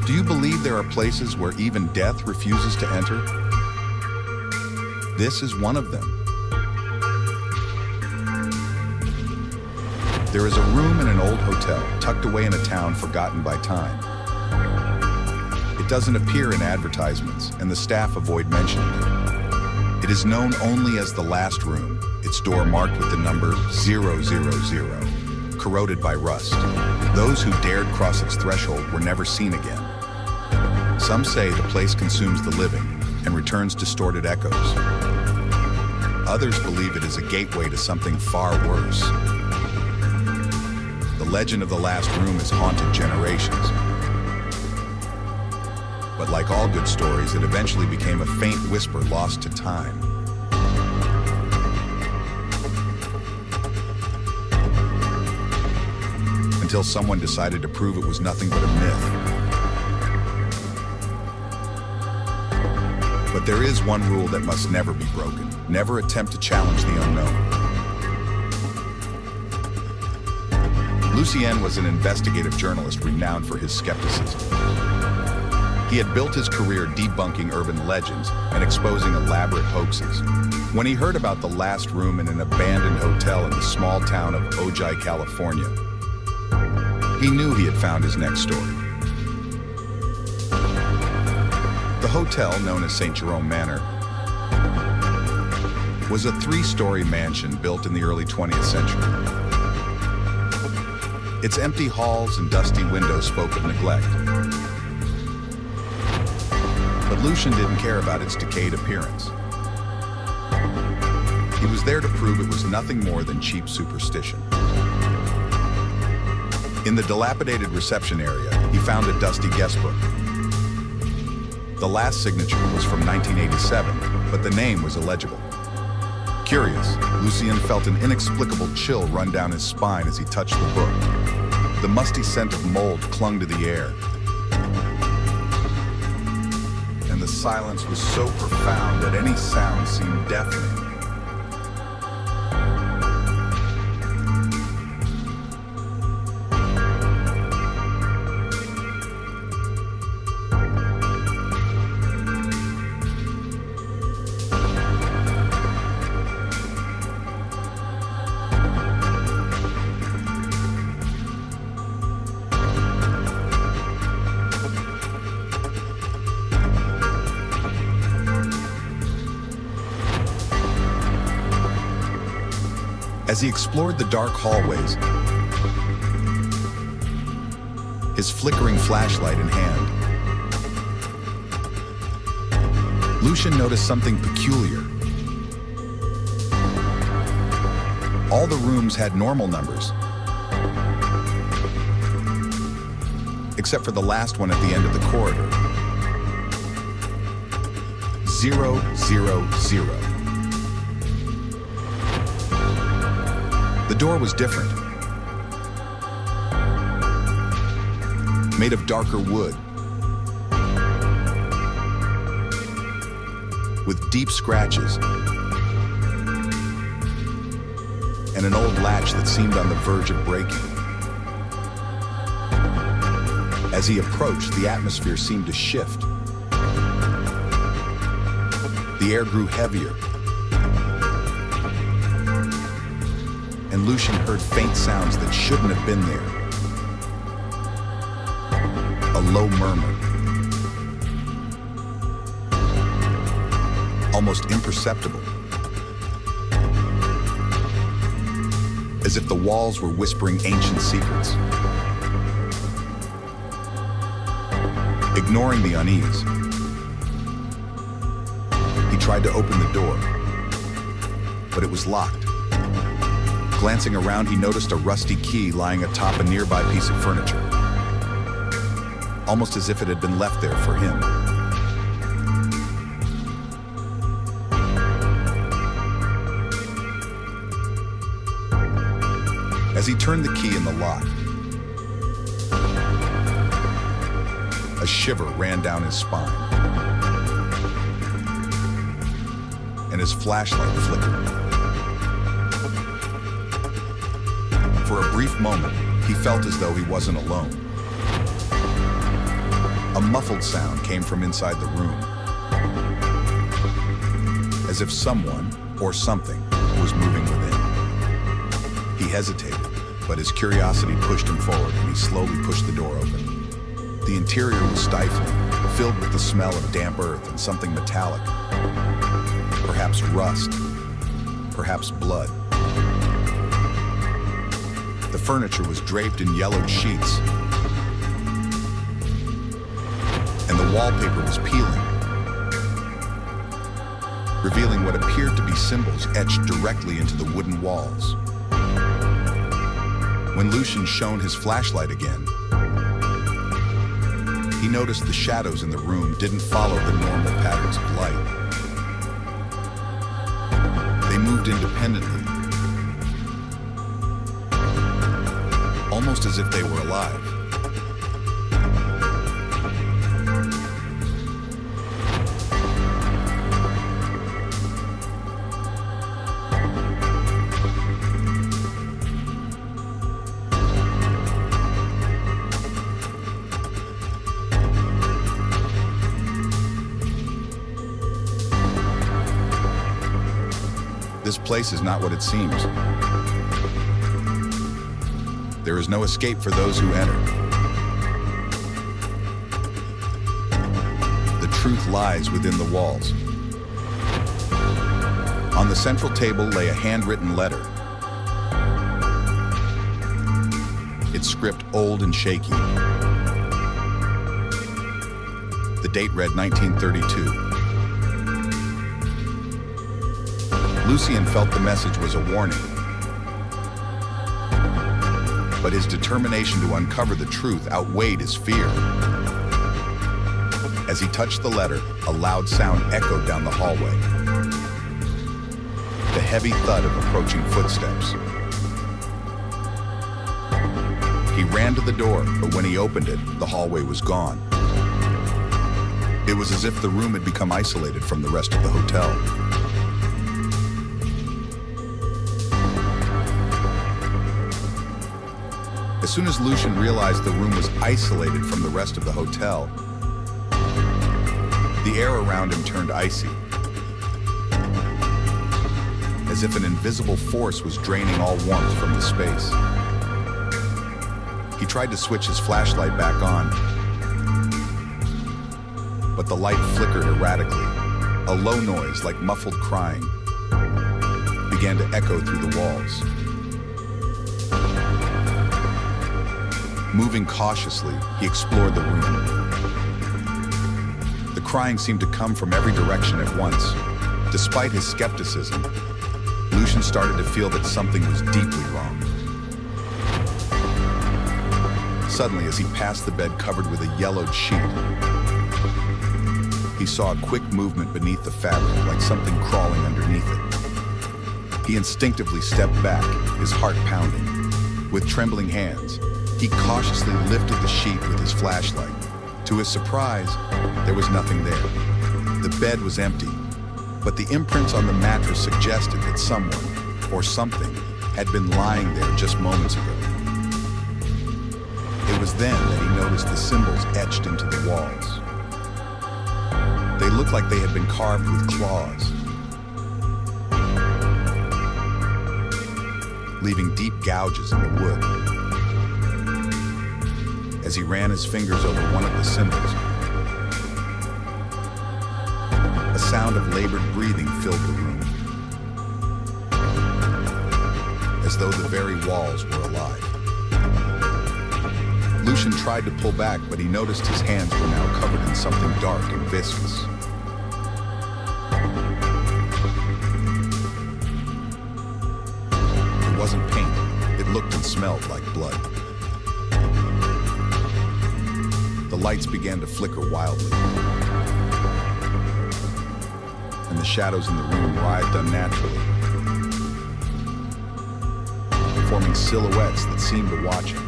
Do you believe there are places where even death refuses to enter? This is one of them. There is a room in an old hotel, tucked away in a town forgotten by time. It doesn't appear in advertisements, and the staff avoid mentioning it. It is known only as the last room, its door marked with the number 000, corroded by rust. Those who dared cross its threshold were never seen again. Some say the place consumes the living and returns distorted echoes. Others believe it is a gateway to something far worse. The legend of the last room has haunted generations. But like all good stories, it eventually became a faint whisper lost to time. Until someone decided to prove it was nothing but a myth. But there is one rule that must never be broken. Never attempt to challenge the unknown. Lucien was an investigative journalist renowned for his skepticism. He had built his career debunking urban legends and exposing elaborate hoaxes. When he heard about the last room in an abandoned hotel in the small town of Ojai, California, he knew he had found his next story. The hotel, known as St. Jerome Manor, was a 3-story mansion built in the early 20th century. Its empty halls and dusty windows spoke of neglect. But Lucien didn't care about its decayed appearance. He was there to prove it was nothing more than cheap superstition. In the dilapidated reception area, he found a dusty guest book. The last signature was from 1987, but the name was illegible. Curious, Lucien felt an inexplicable chill run down his spine as he touched the book. The musty scent of mold clung to the air. And the silence was so profound that any sound seemed deafening. As he explored the dark hallways, his flickering flashlight in hand, Lucien noticed something peculiar. All the rooms had normal numbers, except for the last one at the end of the corridor. 000. The door was different, made of darker wood, with deep scratches, and an old latch that seemed on the verge of breaking. As he approached, the atmosphere seemed to shift. The air grew heavier, and Lucien heard faint sounds that shouldn't have been there. A low murmur, almost imperceptible, as if the walls were whispering ancient secrets. Ignoring the unease, he tried to open the door, but it was locked. Glancing around, he noticed a rusty key lying atop a nearby piece of furniture, almost as if it had been left there for him. As he turned the key in the lock, a shiver ran down his spine, and his flashlight flickered. For a brief moment, he felt as though he wasn't alone. A muffled sound came from inside the room, as if someone or something was moving within. He hesitated, but his curiosity pushed him forward, and he slowly pushed the door open. The interior was stifling, filled with the smell of damp earth and something metallic. Perhaps rust, perhaps blood. The furniture was draped in yellowed sheets, and the wallpaper was peeling, revealing what appeared to be symbols etched directly into the wooden walls. When Lucien shone his flashlight again, he noticed the shadows in the room didn't follow the normal patterns of light. They moved independently, almost as if they were alive. This place is not what it seems. There is no escape for those who enter. The truth lies within the walls. On the central table lay a handwritten letter. Its script old and shaky. The date read 1932. Lucien felt the message was a warning, but his determination to uncover the truth outweighed his fear. As he touched the letter, a loud sound echoed down the hallway. The heavy thud of approaching footsteps. He ran to the door, but when he opened it, the hallway was gone. It was as if the room had become isolated from the rest of the hotel. As soon as Lucien realized the room was isolated from the rest of the hotel, the air around him turned icy, as if an invisible force was draining all warmth from the space. He tried to switch his flashlight back on, but the light flickered erratically. A low noise, like muffled crying, began to echo through the walls. Moving cautiously, he explored the room. The crying seemed to come from every direction at once. Despite his skepticism, Lucien started to feel that something was deeply wrong. Suddenly, as he passed the bed covered with a yellowed sheet, he saw a quick movement beneath the fabric, like something crawling underneath it. He instinctively stepped back, his heart pounding. With trembling hands, he cautiously lifted the sheet with his flashlight. To his surprise, there was nothing there. The bed was empty, but the imprints on the mattress suggested that someone or something had been lying there just moments ago. It was then that he noticed the symbols etched into the walls. They looked like they had been carved with claws, leaving deep gouges in the wood. As he ran his fingers over one of the symbols, a sound of labored breathing filled the room, as though the very walls were alive. Lucien tried to pull back, but he noticed his hands were now covered in something dark and viscous. It wasn't paint. It looked and smelled like blood. The lights began to flicker wildly, and the shadows in the room writhed unnaturally, forming silhouettes that seemed to watch him.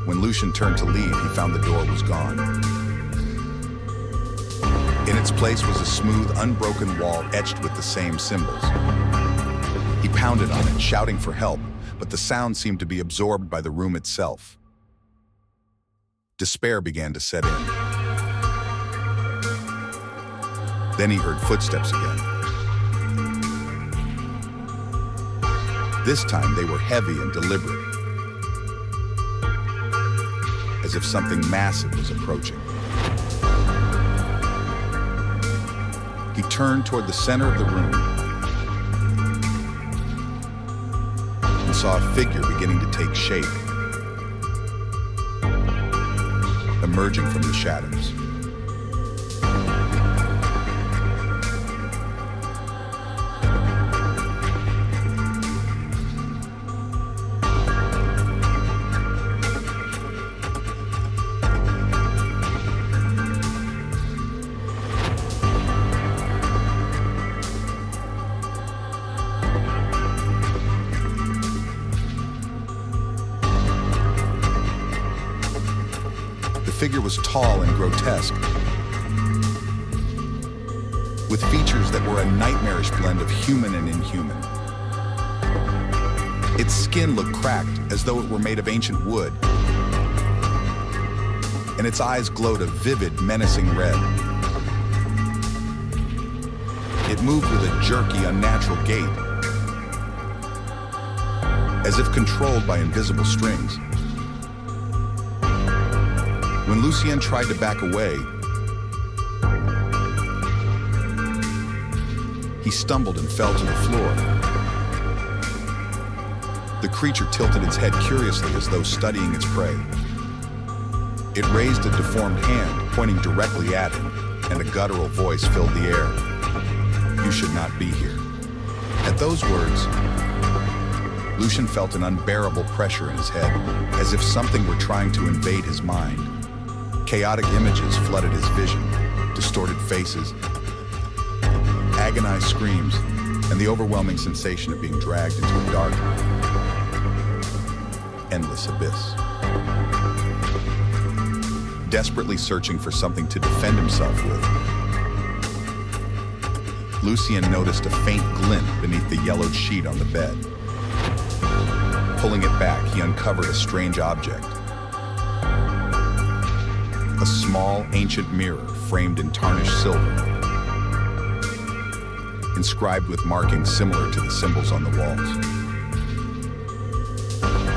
When Lucien turned to leave, he found the door was gone. In its place was a smooth, unbroken wall etched with the same symbols. He pounded on it, shouting for help, but the sound seemed to be absorbed by the room itself. Despair began to set in. Then he heard footsteps again. This time they were heavy and deliberate, as if something massive was approaching. He turned toward the center of the room and saw a figure beginning to take shape, emerging from the shadows. The figure was tall and grotesque, with features that were a nightmarish blend of human and inhuman. Its skin looked cracked, as though it were made of ancient wood, and its eyes glowed a vivid, menacing red. It moved with a jerky, unnatural gait, as if controlled by invisible strings. When Lucien tried to back away, he stumbled and fell to the floor. The creature tilted its head curiously as though studying its prey. It raised a deformed hand, pointing directly at him, and a guttural voice filled the air. "You should not be here." At those words, Lucien felt an unbearable pressure in his head, as if something were trying to invade his mind. Chaotic images flooded his vision, distorted faces, agonized screams, and the overwhelming sensation of being dragged into a dark, endless abyss. Desperately searching for something to defend himself with, Lucien noticed a faint glint beneath the yellowed sheet on the bed. Pulling it back, he uncovered a strange object. A small, ancient mirror framed in tarnished silver, inscribed with markings similar to the symbols on the walls.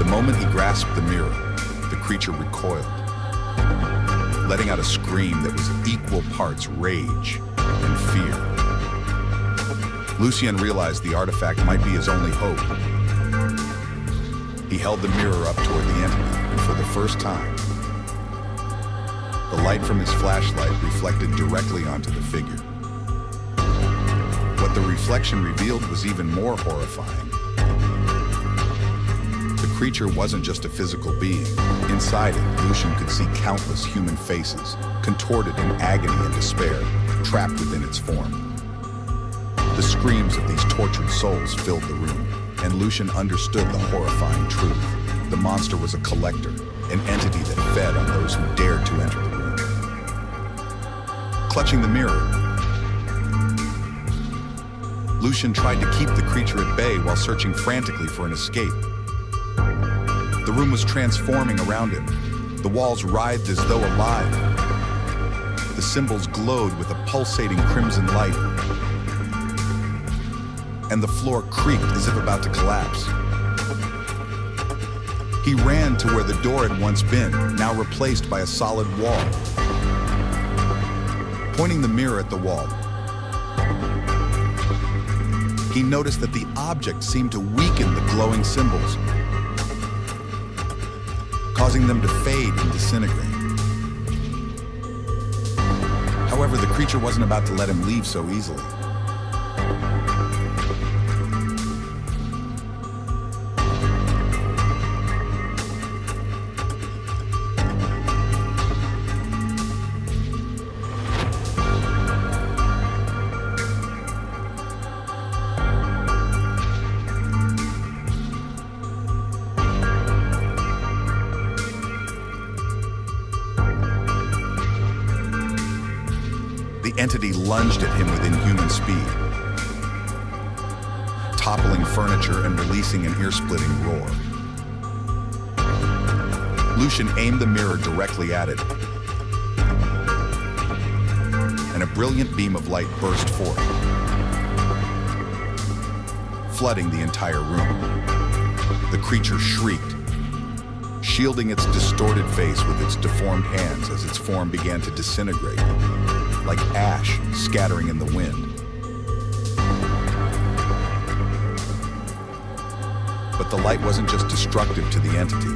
The moment he grasped the mirror, the creature recoiled, letting out a scream that was equal parts rage and fear. Lucien realized the artifact might be his only hope. He held the mirror up toward the entity, and for the first time, the light from his flashlight reflected directly onto the figure. What the reflection revealed was even more horrifying. The creature wasn't just a physical being. Inside it, Lucien could see countless human faces, contorted in agony and despair, trapped within its form. The screams of these tortured souls filled the room, and Lucien understood the horrifying truth. The monster was a collector, an entity that fed on those who dared to enter the room. Clutching the mirror, Lucien tried to keep the creature at bay while searching frantically for an escape. The room was transforming around him. The walls writhed as though alive. The symbols glowed with a pulsating crimson light, and the floor creaked as if about to collapse. He ran to where the door had once been, now replaced by a solid wall. Pointing the mirror at the wall, he noticed that the object seemed to weaken the glowing symbols, causing them to fade and disintegrate. However, the creature wasn't about to let him leave so easily. entity lunged at him with inhuman speed, toppling furniture and releasing an ear-splitting roar. Lucien aimed the mirror directly at it, and a brilliant beam of light burst forth, flooding the entire room. The creature shrieked, shielding its distorted face with its deformed hands as its form began to disintegrate, like ash scattering in the wind. But the light wasn't just destructive to the entity.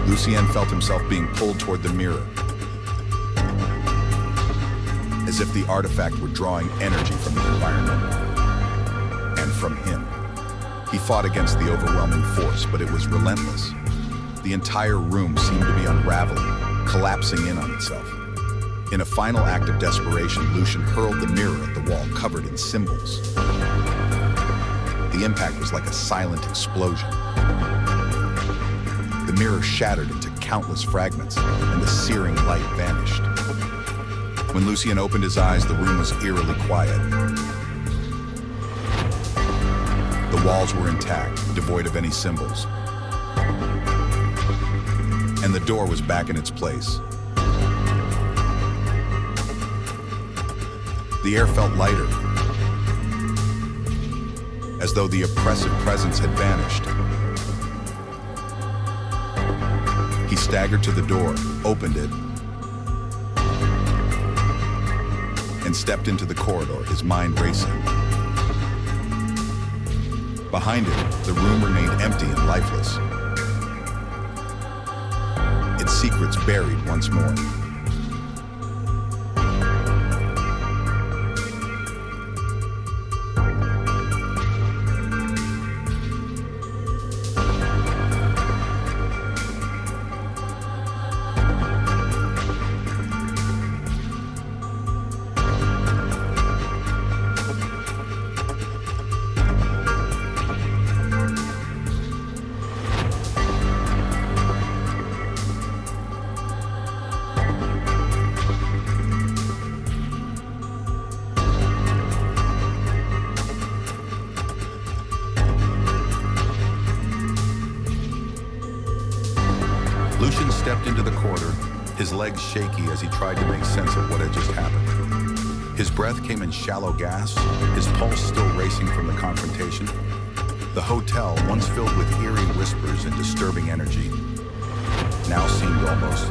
Lucien felt himself being pulled toward the mirror, as if the artifact were drawing energy from the environment and from him. He fought against the overwhelming force, but it was relentless. The entire room seemed to be unraveling, collapsing in on itself. In a final act of desperation, Lucien hurled the mirror at the wall covered in symbols. The impact was like a silent explosion. The mirror shattered into countless fragments, and the searing light vanished. When Lucien opened his eyes, the room was eerily quiet. The walls were intact, devoid of any symbols. And the door was back in its place. The air felt lighter, as though the oppressive presence had vanished. He staggered to the door, opened it, and stepped into the corridor, his mind racing. Behind it, the room remained empty and lifeless, its secrets buried once more. Lucien stepped into the corridor, his legs shaky as he tried to make sense of what had just happened. His breath came in shallow gasps, his pulse still racing from the confrontation. The hotel, once filled with eerie whispers and disturbing energy, now seemed almost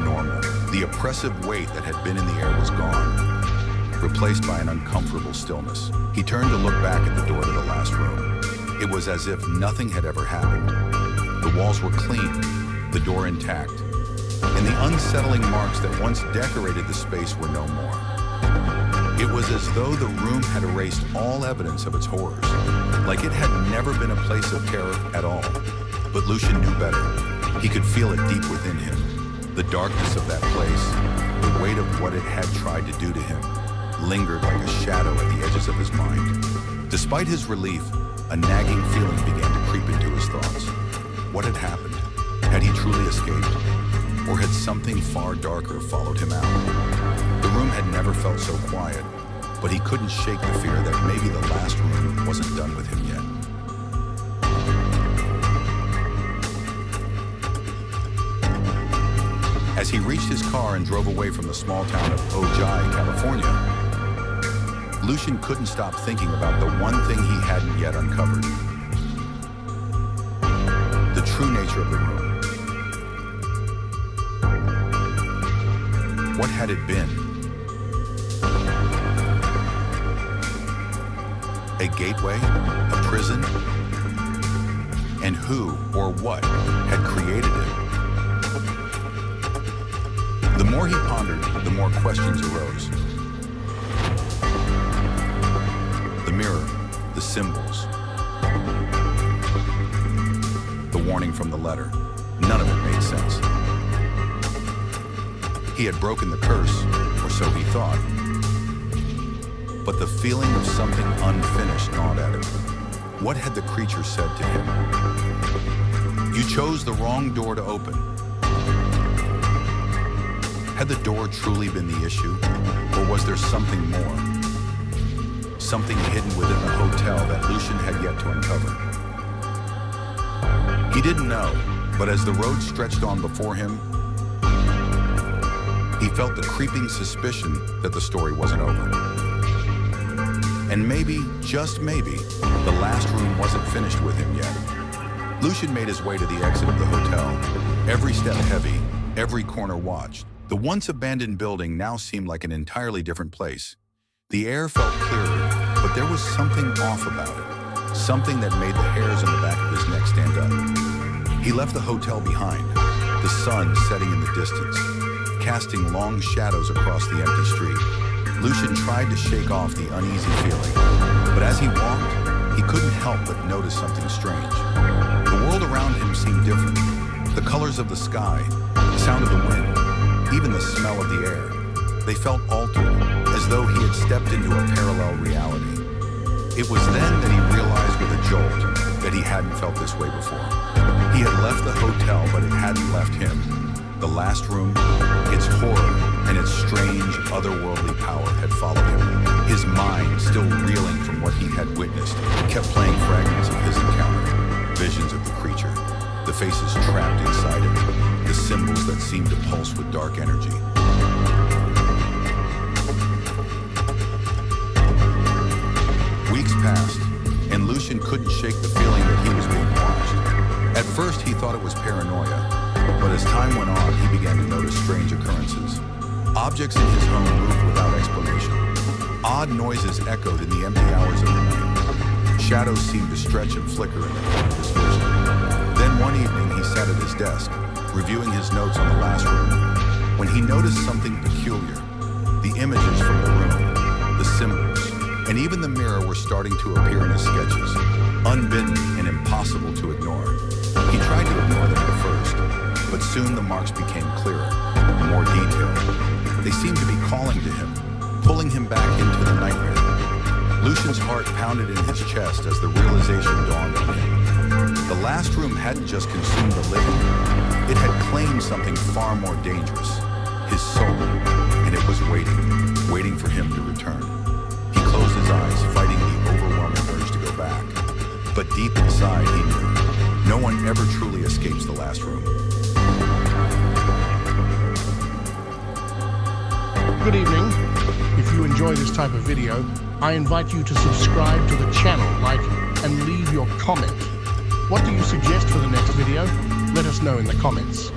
normal. The oppressive weight that had been in the air was gone, replaced by an uncomfortable stillness. He turned to look back at the door to the last room. It was as if nothing had ever happened. The walls were clean, the door intact, and the unsettling marks that once decorated the space were no more. It was as though the room had erased all evidence of its horrors, like it had never been a place of terror at all. But Lucien knew better. He could feel it deep within him. The darkness of that place, the weight of what it had tried to do to him, lingered like a shadow at the edges of his mind. Despite his relief, a nagging feeling began to creep into his thoughts. What had happened? Had he truly escaped? Or had something far darker followed him out? The room had never felt so quiet, but he couldn't shake the fear that maybe the last room wasn't done with him yet. As he reached his car and drove away from the small town of Ojai, California, Lucien couldn't stop thinking about the one thing he hadn't yet uncovered. The true nature of the room. What had it been? A gateway? A prison? And who or what had created it? The more he pondered, the more questions arose. The mirror, the symbols, the warning from the letter. None of it made sense. He had broken the curse, or so he thought. But the feeling of something unfinished gnawed at him. What had the creature said to him? You chose the wrong door to open. Had the door truly been the issue? Or was there something more? Something hidden within the hotel that Lucien had yet to uncover. He didn't know, but as the road stretched on before him, he felt the creeping suspicion that the story wasn't over. And maybe, just maybe, the last room wasn't finished with him yet. Lucien made his way to the exit of the hotel, every step heavy, every corner watched. The once abandoned building now seemed like an entirely different place. The air felt clearer, but there was something off about it, something that made the hairs on the back of his neck stand up. He left the hotel behind, the sun setting in the distance, casting long shadows across the empty street. Lucien tried to shake off the uneasy feeling, but as he walked, he couldn't help but notice something strange. The world around him seemed different. The colors of the sky, the sound of the wind, even the smell of the air. They felt altered, as though he had stepped into a parallel reality. It was then that he realized with a jolt that he hadn't felt this way before. He had left the hotel, but it hadn't left him. The last room, its horror and its strange, otherworldly power had followed him. His mind, still reeling from what he had witnessed, kept playing fragments of his encounter, visions of the creature, the faces trapped inside it, the symbols that seemed to pulse with dark energy. Weeks passed, and Lucien couldn't shake the feeling that he was being watched. At first, he thought it was paranoia, but as time went on, he began to notice strange occurrences. Objects in his home moved without explanation. Odd noises echoed in the empty hours of the night. Shadows seemed to stretch and flicker in the corner of his vision. Then one evening, he sat at his desk, reviewing his notes on the last room, when he noticed something peculiar. The images from the room, the symbols, and even the mirror were starting to appear in his sketches, unbidden and impossible to ignore. He tried to ignore them at first, but soon the marks became clearer, more detailed. They seemed to be calling to him, pulling him back into the nightmare. Lucien's heart pounded in his chest as the realization dawned on him. The last room hadn't just consumed the living, it had claimed something far more dangerous, his soul, and it was waiting for him to return. He closed his eyes, fighting the overwhelming urge to go back. But deep inside, he knew, no one ever truly escapes the last room. Good evening. If you enjoy this type of video, I invite you to subscribe to the channel, like, and leave your comment. What do you suggest for the next video? Let us know in the comments.